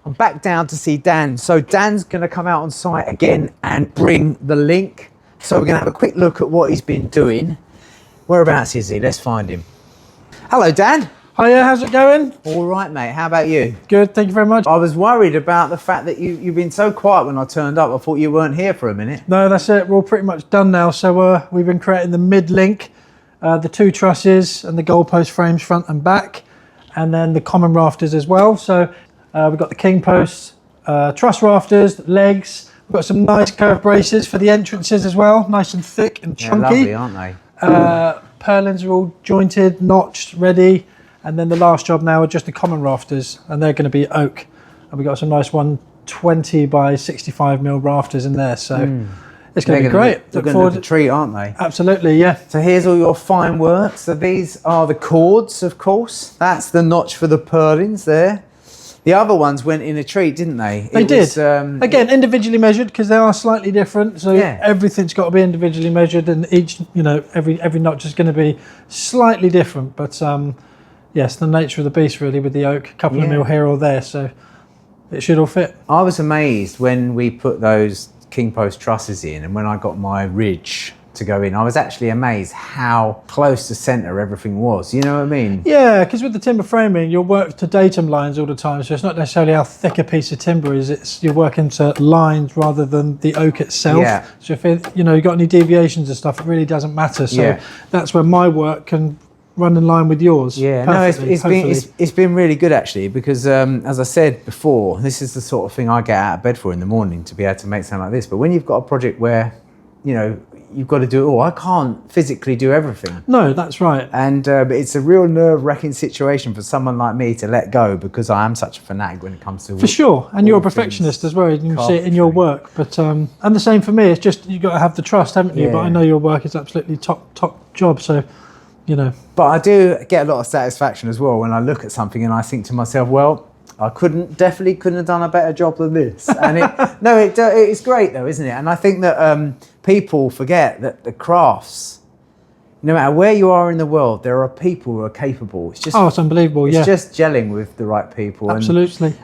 I'm back down to see Dan. So Dan's going to come out on site again and bring the link. So we're going to have a quick look at what he's been doing. Whereabouts is he? Let's find him. Hello, Dan. Hiya, how's it going? All right, mate. How about you? Good, thank you very much. I was worried about the fact that you've been so quiet when I turned up. I thought you weren't here for a minute. No, that's it. We're all pretty much done now. So we've been creating the mid-link, the 2 trusses and the goalpost frames front and back, and then the common rafters as well. So we've got the king posts, truss rafters, legs. We've got some nice curved braces for the entrances as well, nice and thick and chunky. Yeah, lovely, aren't they? Purlins are all jointed, notched, ready. And then the last job now are just the common rafters, and they're going to be oak. And we've got some nice 120 by 65mm rafters in there. So it's going to be great. They're going to look a treat, aren't they? Absolutely, yeah. So here's all your fine work. So these are the cords, of course. That's the notch for the purlins there. The other ones went in a treat, didn't they? They did. Again, individually measured, because they are slightly different. So everything's got to be individually measured, and each, every notch is going to be slightly different. But yes, the nature of the beast really with the oak, a couple of mil here or there, so it should all fit. I was amazed when we put those king post trusses in, and when I got my ridge to go in, I was actually amazed how close to centre everything was. You know what I mean? Yeah, because with the timber framing, you'll work to datum lines all the time, so it's not necessarily how thick a piece of timber is. You're working to lines rather than the oak itself. Yeah. So if you've got any deviations and stuff, it really doesn't matter. So that's where my work can run in line with yours. Yeah, no, it's been really good actually, because as I said before, this is the sort of thing I get out of bed for in the morning, to be able to make something like this. But when you've got a project where you've got to do it all, I can't physically do everything. No, that's right. And but it's a real nerve-wracking situation for someone like me to let go, because I am such a fanatic when it comes to for sure. And you're a perfectionist as well. You can see it in your work. But and the same for me. It's just you've got to have the trust, haven't you? But I know your work is absolutely top job. So. But I do get a lot of satisfaction as well when I look at something and I think to myself, well, I definitely couldn't have done a better job than this. And it's great though, isn't it? And I think that people forget that the crafts, no matter where you are in the world, there are people who are capable. It's just it's unbelievable. It's just gelling with the right people. Absolutely.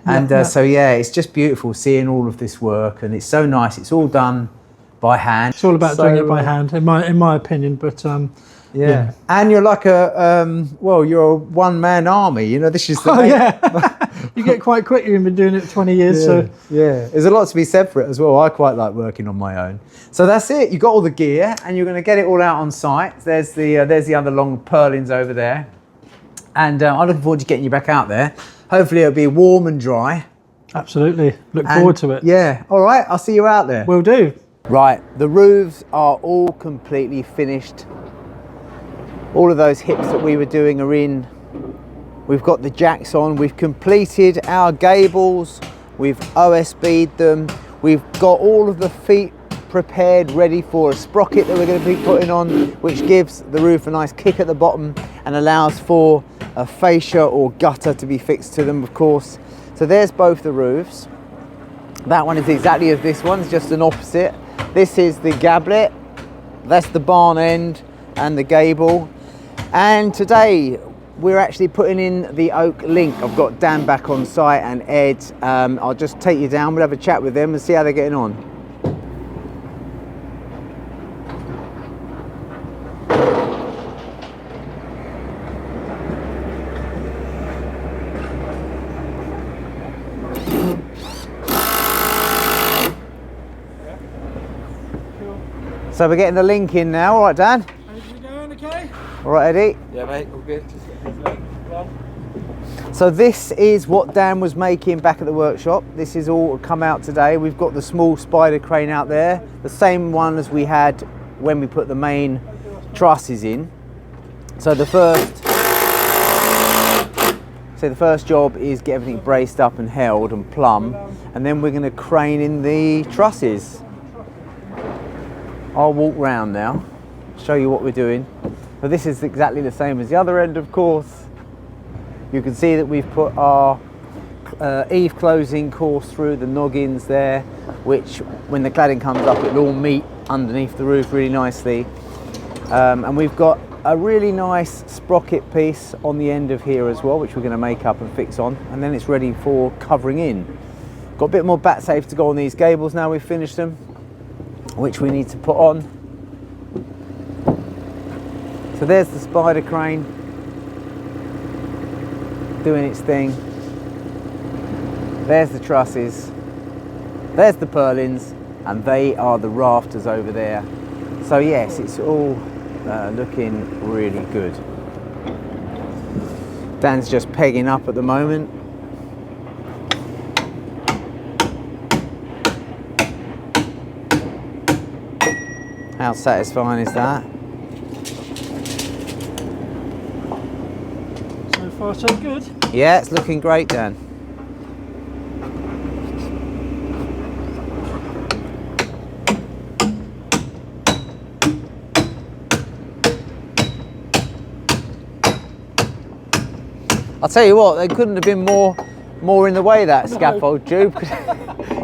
So it's just beautiful seeing all of this work, and it's so nice. It's all done by hand. It's all about doing it by hand, in my opinion. But yeah, and you're like you're a one-man army. This is you get quite quick. You've been doing it for 20 years, there's a lot to be said for it as well. I quite like working on my own. So that's it. You got all the gear, and you're going to get it all out on site. There's the other long purlins over there, and I'm looking forward to getting you back out there. Hopefully, it'll be warm and dry. Absolutely, look forward to it. Yeah, all right. I'll see you out there. Will do. Right, the roofs are all completely finished. All of those hips that we were doing are in. We've got the jacks on. We've completed our gables. We've OSB'd them. We've got all of the feet prepared, ready for a sprocket that we're going to be putting on, which gives the roof a nice kick at the bottom and allows for a fascia or gutter to be fixed to them, of course. So there's both the roofs. That one is exactly as this one, it's just an opposite. This is the gablet. That's the barn end and the gable. And today we're actually putting in the oak link. I've got Dan back on site and Ed. I'll just take you down, we'll have a chat with them and see how they're getting on. So we're getting the link in now, all right, Dan? How's it going, okay? All right, Eddie? Yeah, mate, all good. Just getting his link on. So this is what Dan was making back at the workshop. This is all come out today. We've got the small spider crane out there, the same one as we had when we put the main trusses in. So the first job is get everything braced up and held and plumb, and then we're going to crane in the trusses. I'll walk round now, show you what we're doing. So this is exactly the same as the other end, of course. You can see that we've put our eave closing course through the noggins there, which when the cladding comes up, it'll all meet underneath the roof really nicely. And we've got a really nice sprocket piece on the end of here as well, which we're going to make up and fix on, and then it's ready for covering in. Got a bit more bat safe to go on these gables now we've finished them, which we need to put on. So there's the spider crane doing its thing. There's the trusses, there's the purlins, and they are the rafters over there. So yes, it's all looking really good. Dan's just pegging up at the moment. How satisfying is that? So far so good. Yeah, it's looking great, Dan. I'll tell you what, there couldn't have been more in the way, that scaffold tube.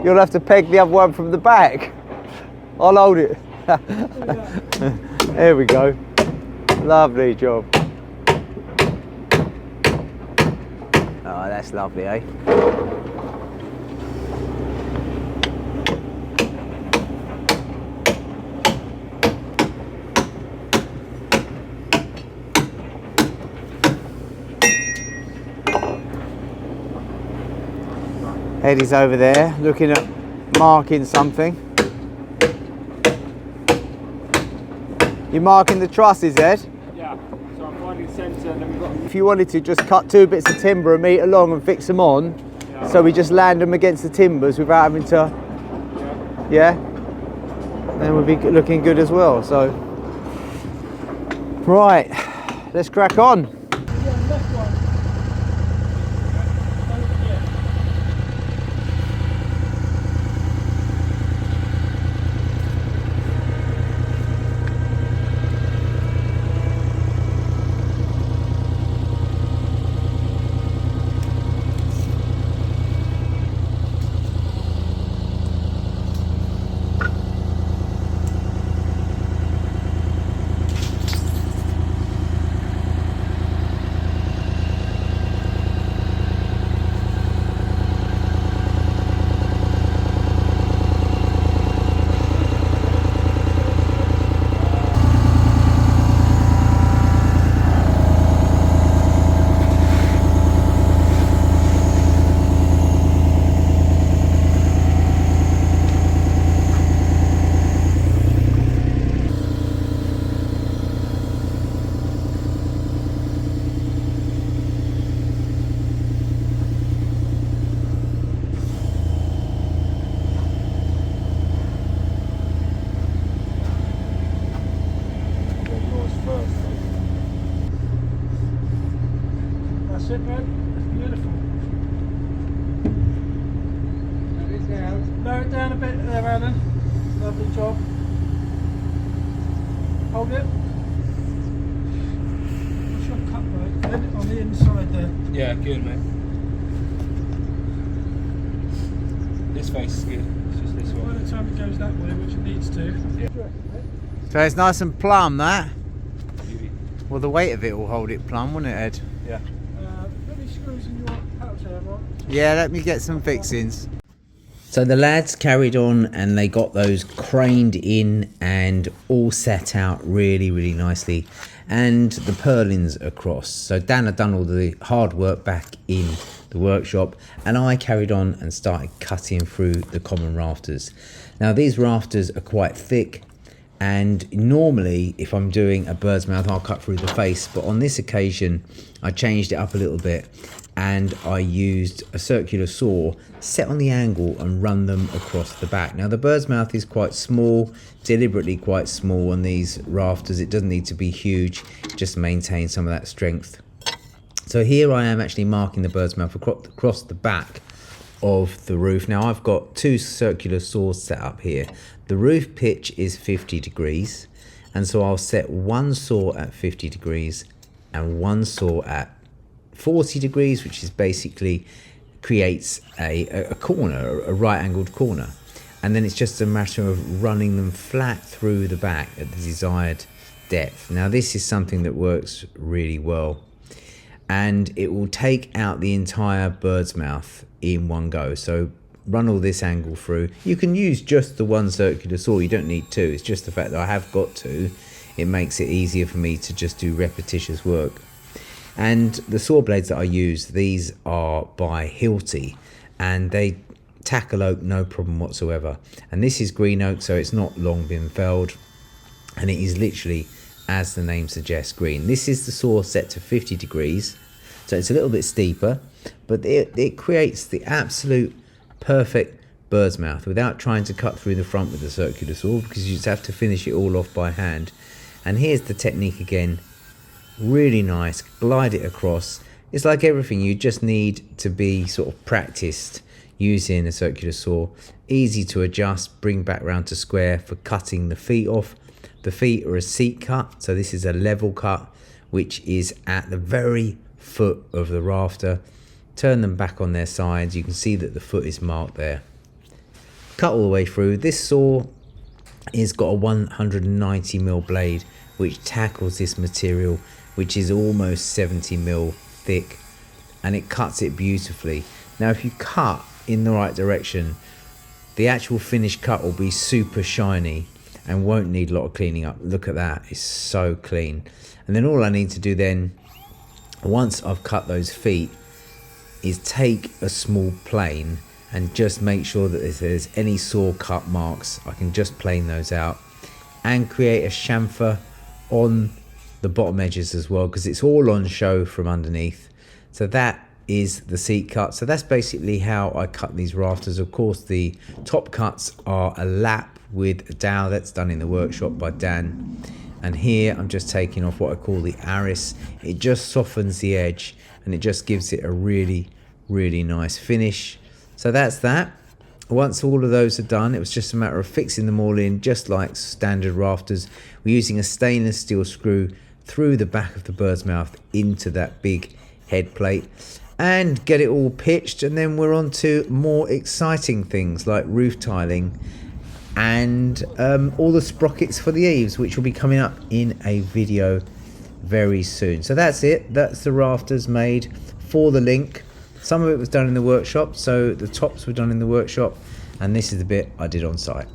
You'll have to peg the other one from the back. I'll hold it. There we go. Lovely job. Oh, that's lovely, eh? Eddie's over there looking at marking something. You're marking the trusses, Ed? Yeah, so I'm finding the centre and then we've got... If you wanted to just cut 2 bits of timber 1 metre long and fix them on, Yeah. so we just land them against the timbers without having to, Yeah. yeah? Then we'll be looking good as well, so. Right, let's crack on. Yeah, left one. That's it, man. That's beautiful. Lower it down a bit there, Alan. Lovely job. Hold it. What's your cut rate? On the inside there. Yeah, good, mate. This face is good. It's just this By one. the time it goes that way, which it needs to. Yeah. So it's nice and plumb, that. Beauty. Well, the weight of it will hold it plumb, won't it, Ed? Yeah. Put these screws in your pouch there, right? Yeah, let me get some fixings. So the lads carried on and they got those craned in and all set out really, really nicely. And the purlins across. So Dan had done all the hard work back in the workshop and I carried on and started cutting through the common rafters. Now these rafters are quite thick, and normally if I'm doing a bird's mouth I'll cut through the face, but on this occasion I changed it up a little bit and I used a circular saw set on the angle and run them across the back. Now the bird's mouth is quite small, deliberately quite small on these rafters. It doesn't need to be huge, just maintain some of that strength. So here I am actually marking the bird's mouth across the back of the roof. Now I've got 2 circular saws set up here. The roof pitch is 50 degrees, and so I'll set one saw at 50 degrees and one saw at 40 degrees, which is basically creates a corner, a right angled corner. And then it's just a matter of running them flat through the back at the desired depth. Now this is something that works really well, and it will take out the entire bird's mouth in one go. So run all this angle through. You can use just the one circular saw, you don't need two. It's just the fact that I have got two. It makes it easier for me to just do repetitious work. And the saw blades that I use, these are by Hilti, and they tackle oak no problem whatsoever. And this is green oak, so it's not long been felled, and it is literally, as the name suggests, green. This is the saw set to 50 degrees, so it's a little bit steeper, but it creates the absolute perfect bird's mouth without trying to cut through the front with the circular saw, because you just have to finish it all off by hand. And here's the technique again, really nice, glide it across. It's like everything, you just need to be sort of practiced using a circular saw. Easy to adjust, bring back round to square for cutting the feet off. The feet are a seat cut, so this is a level cut, which is at the very foot of the rafter. Turn them back on their sides, you can see that the foot is marked there. Cut all the way through. This saw is got a 190mm blade which tackles this material, which is almost 70mm thick, and it cuts it beautifully. Now if you cut in the right direction, the actual finished cut will be super shiny and won't need a lot of cleaning up. Look at that, it's so clean. And then all I need to do then, once I've cut those feet, is take a small plane and just make sure that if there's any saw cut marks, I can just plane those out and create a chamfer on the bottom edges as well, because it's all on show from underneath. So that is the seat cut. So that's basically how I cut these rafters. Of course, the top cuts are a lap with a dowel that's done in the workshop by Dan. And here I'm just taking off what I call the arris. It just softens the edge and it just gives it a really, really nice finish. So that's that. Once all of those are done, it was just a matter of fixing them all in, just like standard rafters. We're using a stainless steel screw through the back of the bird's mouth into that big head plate and get it all pitched, and then we're on to more exciting things like roof tiling and all the sprockets for the eaves, which will be coming up in a video very soon. So that's it, that's the rafters made for the link. Some of it was done in the workshop, so the tops were done in the workshop, and this is the bit I did on site.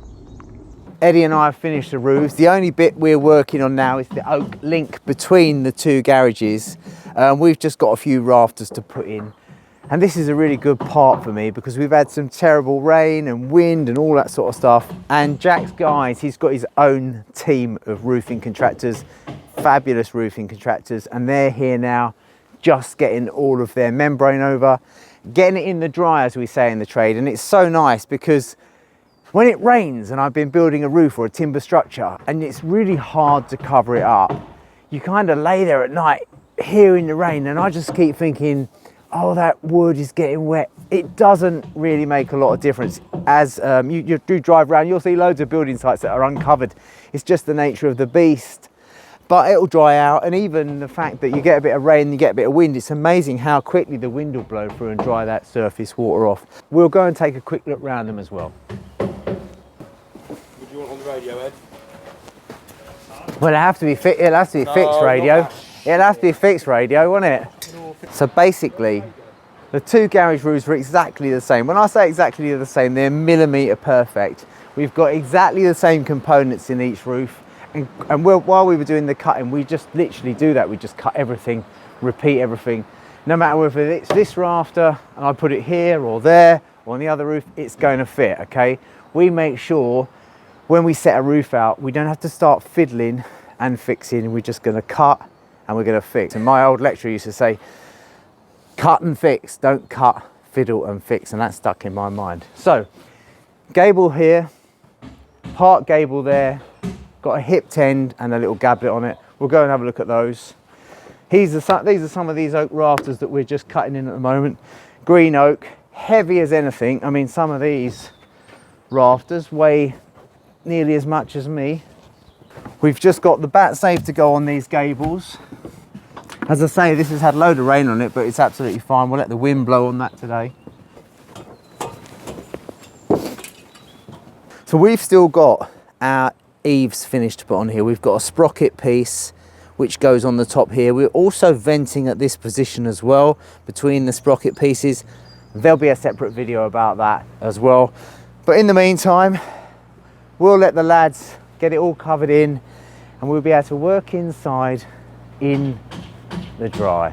Eddie and I have finished the roofs. The only bit we're working on now is the oak link between the two garages. We've just got a few rafters to put in, and this is a really good part for me because we've had some terrible rain and wind and all that sort of stuff. And Jack's guys, he's got his own team of roofing contractors, fabulous roofing contractors, and they're here now just getting all of their membrane over, getting it in the dry, as we say in the trade. And it's so nice because when it rains and I've been building a roof or a timber structure and it's really hard to cover it up, you kind of lay there at night hearing the rain, and I just keep thinking, oh, that wood is getting wet. It doesn't really make a lot of difference. As you do drive around, you'll see loads of building sites that are uncovered. It's just the nature of the beast. But it'll dry out, and even the fact that you get a bit of rain, you get a bit of wind, it's amazing how quickly the wind will blow through and dry that surface water off. We'll go and take a quick look around them as well. What do you want on the radio, Ed? Well, it'll have to be fixed radio. It'll have to be fixed radio, won't it? So basically, the two garage roofs are exactly the same. When I say exactly the same, they're millimetre perfect. We've got exactly the same components in each roof. And while we were doing the cutting, we just literally do that. We just cut everything, repeat everything. No matter whether it's this rafter and I put it here or there or on the other roof, it's going to fit, okay? We make sure when we set a roof out, we don't have to start fiddling and fixing. We're just going to cut and we're going to fix. And my old lecturer used to say, cut and fix, don't cut, fiddle and fix. And that stuck in my mind. So, gable here, part gable there, got a hipped end and a little gablet on it. We'll go and have a look at those. These are some of these oak rafters that we're just cutting in at the moment. Green oak, heavy as anything. I mean, some of these rafters weigh nearly as much as me. We've just got the bat safe to go on these gables. As I say, this has had a load of rain on it, but it's absolutely fine. We'll let the wind blow on that today. So we've still got our eaves finished to put on here. We've got a sprocket piece which goes on the top here. We're also venting at this position as well between the sprocket pieces. There'll be a separate video about that as well. But in the meantime, we'll let the lads get it all covered in and we'll be able to work inside in the dry.